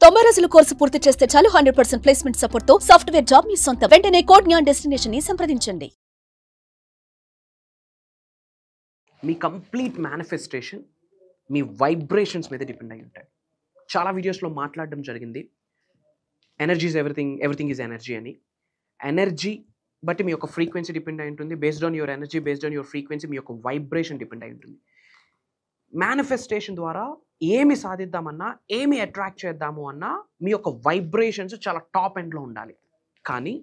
90 రోజుల కోర్సు పూర్తి చేస్తే చాలు 100% ప్లేస్మెంట్ సపోర్ట్ తో సాఫ్ట్వేర్ జాబ్ మీ సొంతం. వెంటనే కోడ్ జ్ఞాన్ డెస్టినేషన్ ని సంప్రదించండి. మీ కంప్లీట్ మేనిఫెస్టేషన్ మీ వైబ్రేషన్స్ మీద డిపెండ్ అయి ఉంటాయి. చాలా వీడియోస్లో మాట్లాడడం జరిగింది, energy is everything is energy అని. ఎనర్జీ బట్టి మీ యొక్క ఫ్రీక్వెన్సీ డిపెండ్ అయి ఉంటుంది. Based on your energy, based on your frequency మీ యొక్క వైబ్రేషన్ డిపెండ్ అయి ఉంటుంది. మేనిఫెస్టేషన్ ద్వారా ఏమి సాధిద్దామన్నా, ఏమి అట్రాక్ట్ చేద్దాము అన్నా మీ యొక్క వైబ్రేషన్స్ చాలా టాప్ ఎండ్లో ఉండాలి. కానీ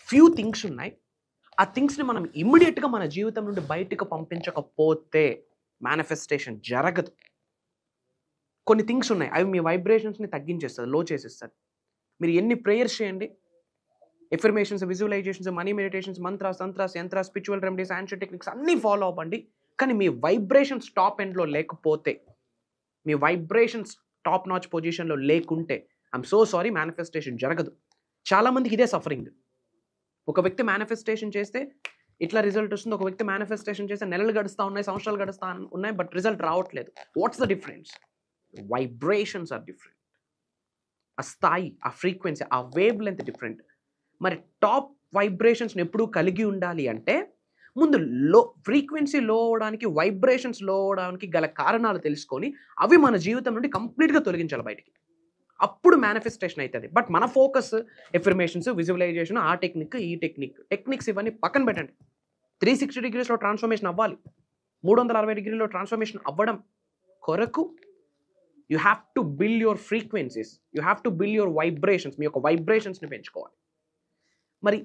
ఫ్యూ థింగ్స్ ఉన్నాయి, ఆ థింగ్స్ని మనం ఇమ్మీడియట్గా మన జీవితం నుండి బయటకు పంపించకపోతే మేనిఫెస్టేషన్ జరగదు. కొన్ని థింగ్స్ ఉన్నాయి, అవి మీ వైబ్రేషన్స్ని తగ్గించేస్తుంది, లో చేసేస్తుంది. మీరు ఎన్ని ప్రేయర్స్ చేయండి, affirmations, visualizations, money meditations, mantras, tantras, yantras, spiritual remedies, ancient techniques అన్నీ ఫాలో అవ్వండి. కానీ మీ వైబ్రేషన్స్ టాప్ ఎండ్లో లేకపోతే, మీ వైబ్రేషన్స్ టాప్ నాచ్ పొజిషన్లో లేకుంటే ఐఎమ్ సో సారీ, మేనిఫెస్టేషన్ జరగదు. చాలామందికి ఇదే సఫరింగ్. ఒక వ్యక్తి మేనిఫెస్టేషన్ చేస్తే ఇట్లా రిజల్ట్ వస్తుంది, ఒక వ్యక్తి మేనిఫెస్టేషన్ చేస్తే నెలలు గడుస్తూ ఉన్నాయి, సంవత్సరాలు గడుస్తూ ఉన్నాయి, బట్ రిజల్ట్ రావట్లేదు. What's the difference? Vibrations are different. ఆ స్థాయి, ఆ ఫ్రీక్వెన్సీ, ఆ వేవ్ లెంత్ డిఫరెంట్. మరి టాప్ వైబ్రేషన్స్ని ఎప్పుడూ కలిగి ఉండాలి అంటే ముందు ఫ్రీక్వెన్సీ లో అవడానికి, వైబ్రేషన్స్ లో అవడానికి గల కారణాలు తెలుసుకొని అవి మన జీవితం నుండి కంప్లీట్గా తొలగించాలి బయటికి. అప్పుడు మేనిఫెస్టేషన్ అవుతుంది. బట్ మన ఫోకస్ ఎఫర్మేషన్స్, విజువలైజేషన్, ఆ టెక్నిక్, ఈ టెక్నిక్స్ ఇవన్నీ పక్కన పెట్టండి. 360 degreesలో ట్రాన్స్ఫర్మేషన్ అవ్వాలి. 360 degreesలో ట్రాన్స్ఫర్మేషన్ అవ్వడం కొరకు you have to build your frequencies, you have to build your vibrations. మీ యొక్క వైబ్రేషన్స్ని పెంచుకోవాలి. మరి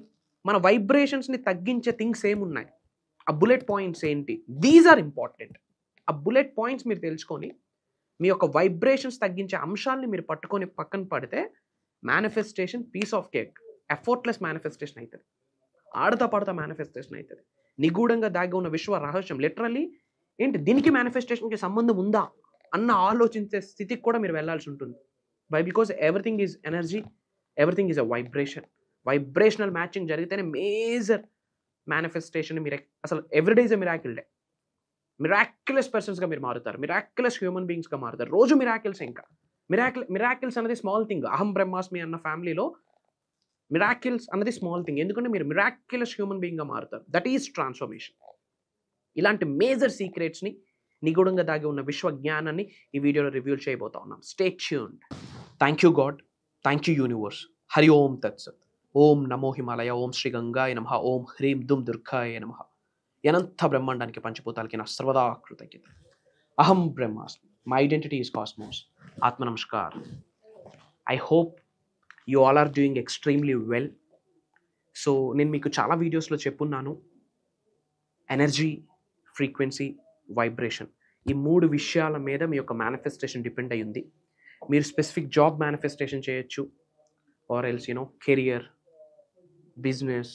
మన వైబ్రేషన్స్ని తగ్గించే థింగ్స్ ఏమున్నాయి, ఆ బుల్లెట్ పాయింట్స్ ఏంటి? These are important. ఆ బుల్లెట్ పాయింట్స్ మీరు తెలుసుకొని మీ యొక్క వైబ్రేషన్స్ తగ్గించే అంశాలని మీరు పట్టుకొని పక్కన పడితే manifestation piece of cake, effortless manifestation అవుతుంది. ఆడతా పడతా మేనిఫెస్టేషన్ అవుతుంది. నిగూఢంగా దాగి ఉన్న విశ్వ రహస్యం లిటరల్లీ ఏంటి, దీనికి మేనిఫెస్టేషన్కి సంబంధం ఉందా అన్న ఆలోచించే స్థితికి కూడా మీరు వెళ్ళాల్సి ఉంటుంది. Because everything is energy, everything is a vibration. Vibrational matching జరిగితేనే మేజర్ మేనిఫెస్టేషన్. మీరు అసలు every day is a miracle day. Miraculous పర్సన్స్గా మీరు మారుతారు, మిరాక్యులస్ హ్యూమన్ బీయింగ్స్గా మారుతారు. రోజు మిరాకిల్స్. ఇంకా మిరాకిల్స్ అనేది స్మాల్ థింగ్. అహం బ్రహ్మాస్మి అన్న ఫ్యామిలీలో మిరాకిల్స్ అన్నది స్మాల్ థింగ్. ఎందుకంటే మీరు మిరాక్యులస్ హ్యూమన్ బీయింగ్గా మారుతారు. That is transformation. ఇలాంటి మేజర్ సీక్రెట్స్ని, నిగూఢంగా దాగి ఉన్న విశ్వ జ్ఞానాన్ని ఈ వీడియోలో రివ్యూ చేయబోతా ఉన్నాం. Stay tuned. Thank you God, thank you universe. Hari Om తత్సత్. ఓం నమో హిమాలయ, ఓం శ్రీ గంగాయ నమః, ఓం హ్రీం దుమ్ దుర్గాయ నమః. అనంత బ్రహ్మాండానికి, పంచభూతాలకి నా సర్వదా కృతజ్ఞత. అహం బ్రహ్మాస్మి, మై ఐడెంటిటీ ఈజ్ కాస్మోస్. ఆత్మ నమస్కార్. I hope you all are doing extremely well. So నేను మీకు చాలా వీడియోస్లో చెప్పున్నాను, ఎనర్జీ, ఫ్రీక్వెన్సీ, వైబ్రేషన్, ఈ 3 విషయాల మీద మీ యొక్క మేనిఫెస్టేషన్ డిపెండ్ అయి ఉంది. మీరు స్పెసిఫిక్ జాబ్ మేనిఫెస్టేషన్ చేయొచ్చు, or else career, business,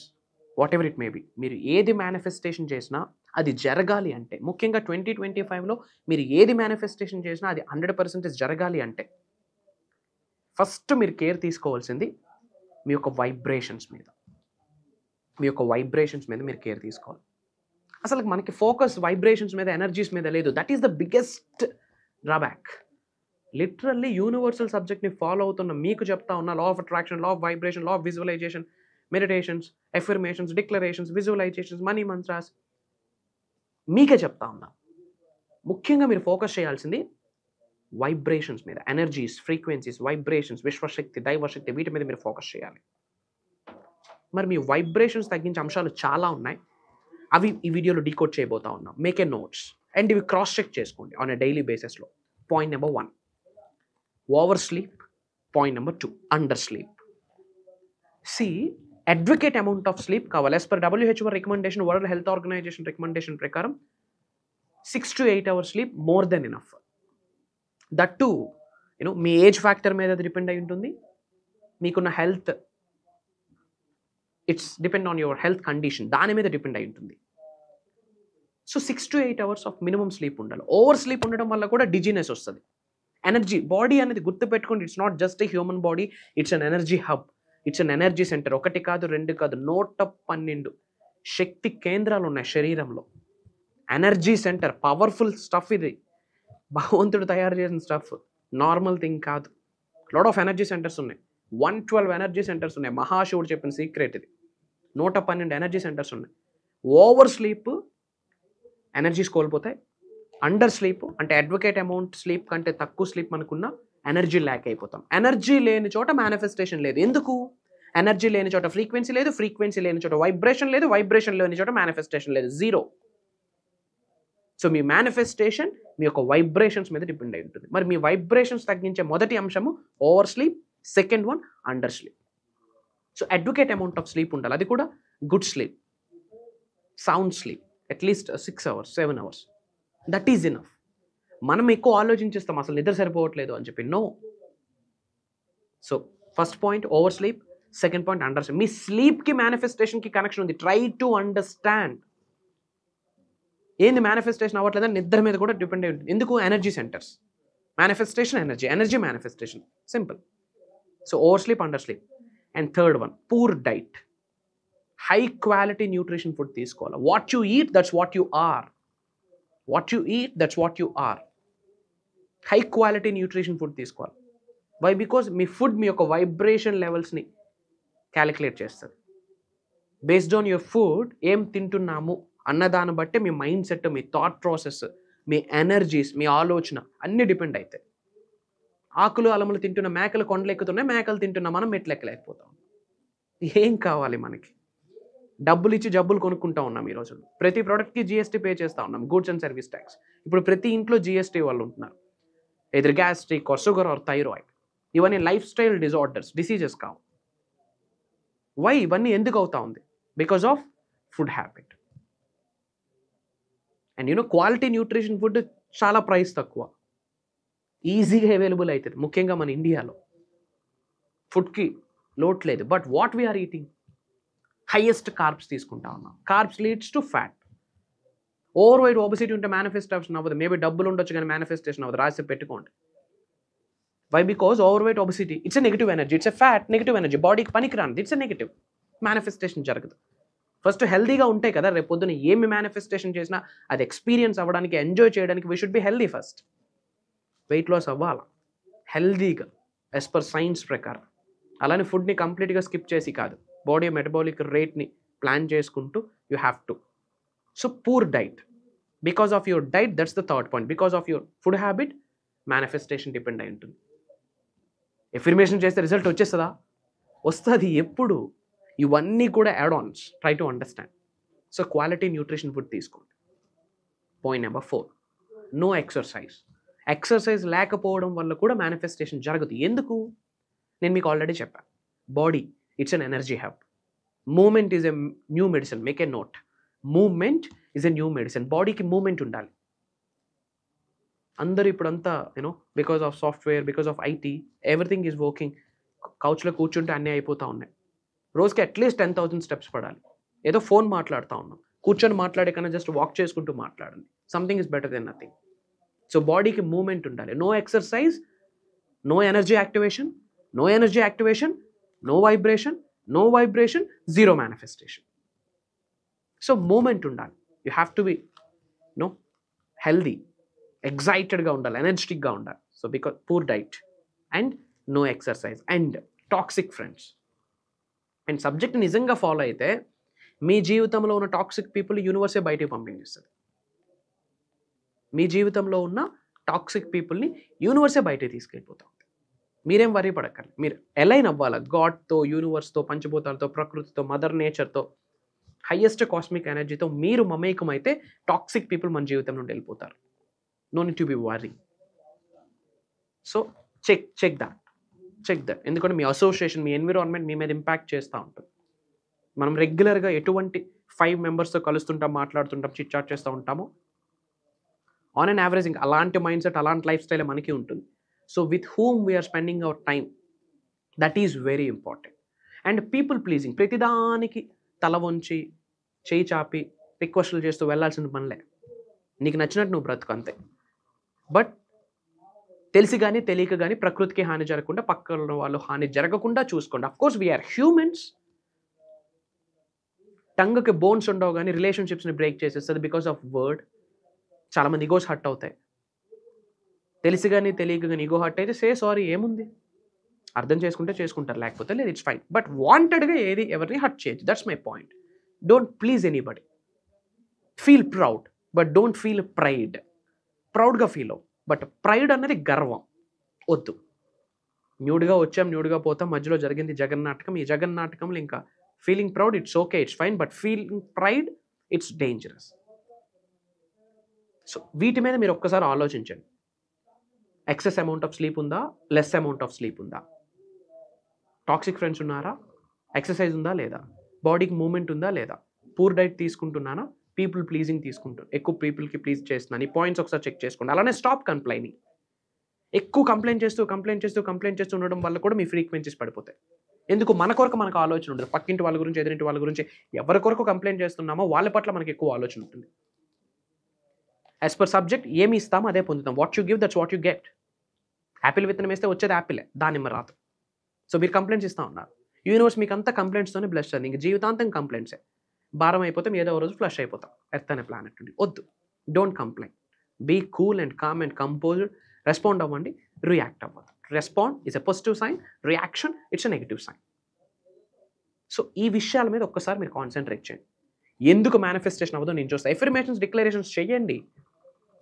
what ever it may be. మీరు ఏది మేనిఫెస్టేషన్ చేసినా అది జరగాలి అంటే, ముఖ్యంగా 2025లో మీరు ఏది మేనిఫెస్టేషన్ చేసినా అది 100% జరగాలి అంటే ఫస్ట్ మీరు కేర్ తీసుకోవాల్సింది మీ యొక్క వైబ్రేషన్స్ మీద. మీ యొక్క వైబ్రేషన్స్ మీద మీరు కేర్ తీసుకోవాలి. అసలు మనకి ఫోకస్ వైబ్రేషన్స్ మీద, ఎనర్జీస్ మీద లేదు. That is the biggest drawback. Literally universal సబ్జెక్ట్ని ఫాలో అవుతున్న మీకు చెప్తా ఉన్న law of attraction, law of vibration, law of visualisation, meditations, affirmations, declarations, visualisations, money mantras మీకే చెప్తా ఉన్నా. ముఖ్యంగా మీరు ఫోకస్ చేయాల్సింది వైబ్రేషన్స్ మీద, ఎనర్జీస్, ఫ్రీక్వెన్సీస్, వైబ్రేషన్స్, విశ్వశక్తి, దైవశక్తి, వీటి మీద మీరు ఫోకస్ చేయాలి. మరి మీ వైబ్రేషన్స్ తగ్గించే అంశాలు చాలా ఉన్నాయి. అవి ఈ వీడియోలో డీకోడ్ చేయబోతా ఉన్నాం. మేక్ ఏ నోట్స్ అండ్ ఇవి క్రాస్ చెక్ చేసుకోండి ఆన్ ఎ డైలీ బేసిస్లో. Point number 1, over sleep. Point number 2, under sleep. Advocate amount of sleep కావాలి. As per WHO recommendation, world health organization recommendation ప్రకారం 6 to 8 hours sleep more than enough. That too మీ age factor మీద అది depend అయి ఉంటుంది. మీకున్న health, it's depend on your health condition, దాని మీద డిపెండ్ అయి ఉంటుంది. So 6 to 8 hours of minimum sleep ఉండాలి. ఓవర్ స్లీప్ ఉండడం వల్ల కూడా డిజీనెస్ వస్తుంది. ఎనర్జీ బాడీ అనేది గుర్తుపెట్టుకోండి, it's not just a human body, it's an energy hub, it's an energy centre. 1 కాదు, 2 కాదు, 112 శక్తి కేంద్రాలు ఉన్నాయి శరీరంలో. ఎనర్జీ సెంటర్, పవర్ఫుల్ స్టఫ్ ఇది. భగవంతుడు తయారు చేసిన స్టఫ్, నార్మల్ థింగ్ కాదు. లాట్ ఆఫ్ ఎనర్జీ సెంటర్స్ ఉన్నాయి. 112 ఎనర్జీ సెంటర్స్ ఉన్నాయి. మహాశివుడు చెప్పిన సీక్రెట్ ఇది. 112 ఎనర్జీ సెంటర్స్ ఉన్నాయి. ఓవర్ స్లీప్ ఎనర్జీస్ కోల్పోతాయి. అండర్ స్లీప్ అంటే అడ్వకేట్ అమౌంట్ స్లీప్ కంటే తక్కువ స్లీప్ మనకున్న ఎనర్జీ ల్యాక్ అయిపోతాం. ఎనర్జీ లేని చోట మేనిఫెస్టేషన్ లేదు. ఎందుకు? ఎనర్జీ లేని చోట ఫ్రీక్వెన్సీ లేదు, ఫ్రీక్వెన్సీ లేని చోట వైబ్రేషన్ లేదు, వైబ్రేషన్ లేని చోట మేనిఫెస్టేషన్ లేదు, జీరో. సో మీ మేనిఫెస్టేషన్ మీ యొక్క వైబ్రేషన్స్ మీద డిపెండ్ అయి ఉంటుంది. మరి మీ వైబ్రేషన్స్ తగ్గించే మొదటి అంశము over sleep, second one under sleep. So advocate amount of sleep ఉండాలి. అది కూడా good sleep, sound sleep, at least 6 hours 7 hours. That is enough. మనం ఎక్కువ ఆలోచించేస్తాం అసలు నిద్ర సరిపోవట్లేదు అని చెప్పి. No. So first point over sleep, second point under sleep. మీ స్లీప్కి మేనిఫెస్టేషన్కి కనెక్షన్ ఉంది. Try to understand. ఏంది మేనిఫెస్టేషన్ అవ్వట్లేదని నిద్ర మీద కూడా డిపెండ్ అయి ఉంటుంది. ఎందుకు? Energy centres. Manifestation energy, energy manifestation, simple. So over sleep, under sleep. And third one poor diet. High quality nutrition food తీసుకోవాలి. What you eat that's what you are. What you eat that's what you are. High quality nutrition food తీసుకోవాలి. Why? Because మీ food మీ యొక్క vibration లెవెల్స్ని calculate చేస్తుంది. Based on your food ఏం తింటున్నాము అన్నదాన్ని బట్టి మీ మైండ్ సెట్, మీ థాట్ ప్రాసెస్, మీ ఎనర్జీస్, మీ ఆలోచన అన్నీ డిపెండ్ అవుతాయి. ఆకులు అలములు తింటున్న మేకలు కొండలు ఎక్కుతున్నాయి, మేకలు తింటున్న మనం మెట్లు ఎక్కలేకపోతాం. ఏం కావాలి మనకి? డబ్బులు ఇచ్చి జబ్బులు కొనుక్కుంటా ఉన్నాం ఈ రోజు. ప్రతి ప్రోడక్ట్కి జిఎస్టీ పే చేస్తూ ఉన్నాం, గూడ్స్ అండ్ సర్వీస్ ట్యాక్స్. ఇప్పుడు ప్రతి ఇంట్లో జిఎస్టీ వాళ్ళు ఉంటున్నారు. ఎదురు gastric or sugar or thyroid, ఇవన్నీ లైఫ్ స్టైల్ డిజార్డర్స్, డిసీజెస్ కావు. వై? ఇవన్నీ ఎందుకు అవుతా ఉంది? Because of food habit. And quality nutrition food చాలా ప్రైస్ తక్కువ, ఈజీగా అవైలబుల్ అవుతుంది. ముఖ్యంగా మన ఇండియాలో ఫుడ్కి లోటు లేదు. But what we are eating? Highest carbs తీసుకుంటా ఉన్నాం. Carbs leads to fat. Overweight, obesity ఉంటే మేనిఫెస్టేషన్ అవ్వదు. మేబీ డబ్బులు ఉండొచ్చు కానీ మేనిఫెస్టేషన్ అవ్వదు. రాసి పెట్టుకోండి. Why? Because overweight, obesity it's a negative energy, it's a fat, negative energy, బాడీకి పనికిరానిది, ఇట్స్ ఎ నెగిటివ్. మేనిఫెస్టేషన్ జరగదు. ఫస్ట్ హెల్దీగా ఉంటాయి కదా. రేపు పొద్దున ఏమి మేనిఫెస్టేషన్ చేసినా అది ఎక్స్పీరియన్స్ అవ్వడానికి, ఎంజాయ్ చేయడానికి we should be healthy first. Weight loss అవ్వాలి హెల్దీగా యాజ్ పర్ సైన్స్ ప్రకారం. అలానే ఫుడ్ని కంప్లీట్గా స్కిప్ చేసి కాదు, బాడీ మెటబాలిక్ రేట్ని ప్లాన్ చేసుకుంటూ you have to. So poor diet. Because of your diet, that's the third point. Because of your food habit manifestation depend అయి ఉంటుంది. ఎఫర్మేషన్ చేస్తే రిజల్ట్ వచ్చేస్తుందా? వస్తుంది. ఎప్పుడు? ఇవన్నీ కూడా add ons. Try to understand. So quality nutrition food తీసుకోండి. Point number 4, no exercise. Exercise లేకపోవడం వల్ల కూడా మేనిఫెస్టేషన్ జరగదు. ఎందుకు? నేను మీకు ఆల్రెడీ చెప్పాను. Body it's an energy hub. Moment is a new medicine. Make a note. Moment is a new medicine. బాడీకి మూమెంట్ ఉండాలి. అందరూ ఇప్పుడంతా because of software, because of IT, everything is working. కౌచ్లో కూర్చుంటే అన్నీ అయిపోతూ ఉన్నాయి. రోజుకి అట్లీస్ట్ 10,000 స్టెప్స్ పడాలి. ఏదో ఫోన్ మాట్లాడుతూ ఉన్నాం. కూర్చొని మాట్లాడే కన్నా జస్ట్ వాక్ చేసుకుంటూ మాట్లాడండి. Something is better than nothing. So బాడీకి మూమెంట్ ఉండాలి. No exercise, no energy activation, no energy activation, no vibration, no vibration, zero manifestation. So moment ఉండాలి. You have to be healthy, ఎగ్జైటెడ్గా ఉండాలి, ఎనర్జెటిక్గా ఉండాలి. So because poor diet and no exercise and toxic friends. And subject నిజంగా follow అయితే మీ జీవితంలో ఉన్న టాక్సిక్ పీపుల్ యూనివర్సే బయటికి పంపించేస్తుంది. మీ జీవితంలో ఉన్న టాక్సిక్ పీపుల్ని యూనివర్సే బయటికి తీసుకెళ్ళిపోతాం. మీరేం వరీ పడకండి. మీరు అలైన్ అవ్వాలి గాడ్తో, యూనివర్స్తో, పంచభూతాలతో, ప్రకృతితో, మదర్ నేచర్తో, హైయెస్ట్ కాస్మిక్ ఎనర్జీతో మీరు మమేకం అయితే టాక్సిక్ పీపుల్ మన జీవితం నుండి వెళ్ళిపోతారు. No need to be worry. So check that. ఎందుకంటే మీ అసోసియేషన్, మీ ఎన్విరాన్మెంట్ మీ మీద ఇంపాక్ట్ చేస్తూ ఉంటుంది. మనం రెగ్యులర్గా ఎటువంటి 5 మెంబర్స్తో కలుస్తుంటాం, మాట్లాడుతుంటాం, చిట్ చాట్ చేస్తూ ఉంటామో ఆన్ అన్ యావరేజింగ్ అలాంటి మైండ్ సెట్, అలాంటి లైఫ్ స్టైల్ మనకి ఉంటుంది. So with whom we are spending our time, that is very important. And people pleasing, ప్రతిదానికి తల వంచి చేయి చాపి రిక్వెస్ట్లు చేస్తూ వెళ్ళాల్సిన పనిలే. నీకు నచ్చినట్టు నువ్వు బ్రతుకు అంతే. బట్ తెలిసి కానీ తెలియక కానీ ప్రకృతికి హాని జరగకుండా, పక్కన వాళ్ళు హాని జరగకుండా చూసుకోండి. Of course we are humans. టంగ్కి బోన్స్ ఉండవు కానీ రిలేషన్షిప్స్ని బ్రేక్ చేసేస్తుంది బికాస్ ఆఫ్ వర్డ్. చాలామంది ఈగోస్ హర్ట్ అవుతాయి. తెలిసి కానీ తెలియక కానీ ఈగో హర్ట్ అయితే సే సారీ, ఏముంది? అర్థం చేసుకుంటే చేసుకుంటారు, లేకపోతే లేదు, ఇట్స్ ఫైన్. బట్ వాంటెడ్గా ఏది ఎవరిని హర్ట్ చేయొచ్చు. That's my point. Don't please anybody. Feel proud but don't feel pride. ప్రౌడ్గా ఫీల్ అవ్వు, బట్ ప్రైడ్ అన్నది గర్వం వద్దు. న్యూడ్గా వచ్చాం, న్యూడ్గా పోతాం, మధ్యలో జరిగింది జగన్నాటకం. ఈ జగన్నాటకంలో ఇంకా feeling proud it's okay, it's fine, but feeling pride it's dangerous. So వీటి మీద మీరు ఒక్కసారి ఆలోచించండి. ఎక్సెస్ అమౌంట్ ఆఫ్ స్లీప్ ఉందా, లెస్ అమౌంట్ ఆఫ్ స్లీప్ ఉందా, టాక్సిక్ ఫ్రెండ్స్ ఉన్నారా, ఎక్సర్సైజ్ ఉందా లేదా, బాడీకి మూమెంట్ ఉందా లేదా, పూర్ డైట్ తీసుకుంటున్నానా, పీపుల్ ప్లీజింగ్ తీసుకుంటాను, ఎక్కువ పీపుల్కి ప్లీజ్ చేస్తున్నాను. ఈ పాయింట్స్ ఒకసారి చెక్ చేసుకోండి. అలానే స్టాప్ కంప్లైనింగ్. ఎక్కువ కంప్లైంట్ చేస్తూ ఉండడం వల్ల కూడా మీ ఫ్రీక్వెన్సీస్ పడిపోతాయి. ఎందుకు? మన కొరకు మనకు ఆలోచన ఉంటుంది. పక్కింటి వాళ్ళ గురించి, ఎదురింటి వాళ్ళ గురించి ఎవరి కొరకు కంప్లైంట్ చేస్తున్నామో వాళ్ళ పట్ల మనకి ఎక్కువ ఆలోచన ఉంటుంది. యాజ్ పర్ సబ్జెక్ట్ ఏమి ఇస్తామో అదే పొందుతాం. What you give that's what you get. Apple విత్తనం వేస్తే వచ్చేది యాపిలే, దానిమ్మ రాదు. సో మీరు కంప్లైంట్స్ ఇస్తూ ఉన్నారు. యూనివర్స్ మీకు అంతా కంప్లైంట్స్తోనే బ్లెస్ చేయండి. ఇంక జీవితాంతం కంప్లైంట్సే. భారం అయిపోతే ఏదో రోజు ఫ్లష్ అయిపోతాం. ఎర్త్ అనే ప్లానెట్ నుండి. వద్దు. Don't complaint. Be cool and calm and composed. Respond అవ్వండి, రియాక్ట్ అవ్వండి. Respond is a positive sign, reaction it's a negative sign. So ఈ విషయాల మీద ఒక్కసారి మీరు కాన్సన్ట్రేట్ చేయండి. ఎందుకు మేనిఫెస్టేషన్ అవ్వదో నేను చూస్తాను. ఎఫర్మేషన్స్, డిక్లరేషన్స్ చేయండి,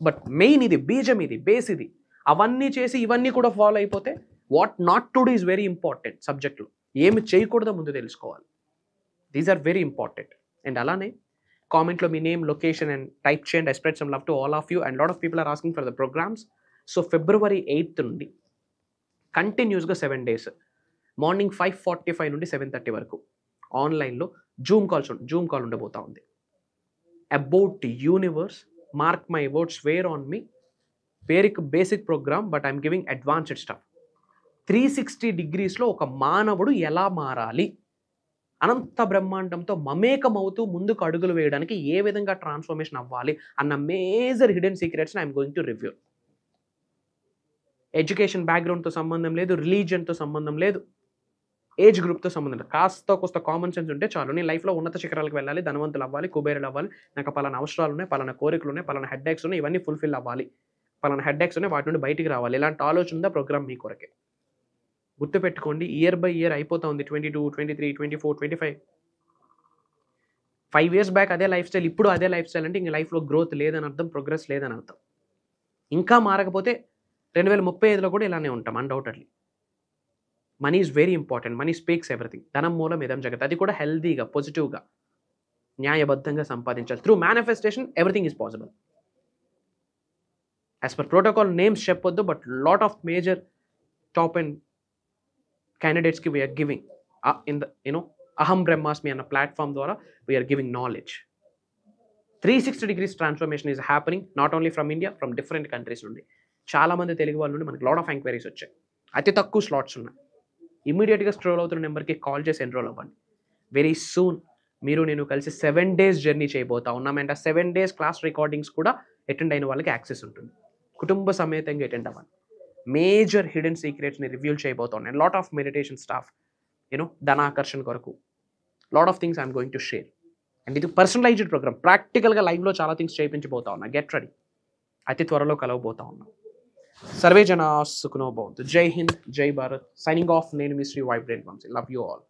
బట్ మెయిన్ ఇది, బీజం ఇది, బేస్ ఇది. అవన్నీ చేసి ఇవన్నీ కూడా ఫాలో అయిపోతే what not to do is very important. సబ్జెక్ట్లో ఏమి చేయకూడదో ముందు తెలుసుకోవాలి. These are very important. And అలానే కామెంట్లో మీ నేమ్, లొకేషన్ అండ్ టైప్ చేయండి. I spread some love to all of you and lot of people are asking for the programmes. So February 8th నుండి కంటిన్యూస్గా 7 days మార్నింగ్ 5:45 నుండి 7:30 వరకు ఆన్లైన్లో Zoom call ఉండబోతా ఉంది. About universe, mark my words, swear on me. పేరుకి basic programme, but I'm giving advanced stuff. 360 degreesలో ఒక మానవుడు ఎలా మారాలి, అనంత బ్రహ్మాండంతో మమేకమవుతూ ముందుకు అడుగులు వేయడానికి ఏ విధంగా ట్రాన్స్ఫర్మేషన్ అవ్వాలి అన్న మేజర్ హిడెన్ సీక్రెట్స్ని I'm going to review. Education బ్యాక్గ్రౌండ్తో సంబంధం లేదు, రిలీజియన్తో సంబంధం లేదు, ఏజ్ గ్రూప్తో సంబంధం లేదు. కాస్త కామన్ సెన్స్ ఉంటే చాలు. నేను లైఫ్లో ఉన్నత శిఖరాలకు వెళ్ళాలి, ధనవంతులు అవ్వాలి, కుబేరులు అవ్వాలి, నాకు పలానా అవసరాలు ఉన్నాయి, పలానా కోరికలు ఉన్నాయి, పలానా హెడ్ఏక్స్ ఉన్నాయి, ఇవన్నీ ఫుల్ఫిల్ అవ్వాలి, పలానా హెడ్ఏక్స్ ఉన్నాయి, వాటి నుండి బయటికి రావాలి. ఇలాంటి ఆలోచన ఉందా ప్రోగ్రామ్ మీ కొరకే. గుర్తుపెట్టుకోండి, ఇయర్ బై ఇయర్ అయిపోతా ఉంది. 22, 23, 24, 25. 5 years బ్యాక్ అదే లైఫ్ స్టైల్, ఇప్పుడు అదే లైఫ్ స్టైల్ అంటే ఇంక లైఫ్లో గ్రోత్ లేదని అర్థం, ప్రోగ్రెస్ లేదని అర్థం. ఇంకా మారకపోతే 2035లో కూడా ఇలానే ఉంటాం undoubtedly. Money is very important. Money speaks everything. ధనం మూలం ఇదం జగత్. అది కూడా హెల్దీగా, పాజిటివ్గా, న్యాయబద్ధంగా సంపాదించాలి. Through manifestation everything is possible. As per protocol names చెప్పొద్దు, but lot of major top and క్యాండిడేట్స్కి వీఆర్ గివింగ్ ఇన్ ద అహం బ్రహ్మాస్మి అన్న ప్లాట్ఫామ్ ద్వారా we are giving knowledge. 360 degrees transformation is happening, not only from India, from different countries నుండి. చాలామంది తెలుగు వాళ్ళ నుండి మనకి లాట్ ఆఫ్ ఎంక్వైరీస్ వచ్చాయి. అతి తక్కువ స్లాట్స్ ఉన్నాయి. ఇమీడియట్గా స్క్రోల్ అవుతున్న నెంబర్కి కాల్ చేసి ఎన్రోల్ అవ్వండి. వెరీ సూన్ మీరు నేను కలిసి 7 days జర్నీ చేయబోతా ఉన్నాం. అండ్ ఆ 7 days క్లాస్ రికార్డింగ్స్ కూడా అటెండ్ అయిన వాళ్ళకి యాక్సెస్ ఉంటుంది. కుటుంబ సమేతంగా అటెండ్ అవ్వండి. మేజర్ హిడెన్ సీక్రెట్స్ని రివ్యూ చేయబోతా ఉన్నాను. లాట్ ఆఫ్ మెడిటేషన్ స్టాఫ్, ధనాకర్షణ కొరకు lot of things I'm going to share. And ఇది పర్సనలైజ్డ్ ప్రోగ్రామ్. ప్రాక్టికల్గా లైవ్లో చాలా థింగ్స్ చేయించబోతా ఉన్నా. Get ready. అతి త్వరలో కలవబోతా ఉన్నా. సర్వే జనా సుఖనో భవంతు. జై హింద్, జై భారత్. Signing off. నేను మీ Shri vibrant Vamshi. Love you all.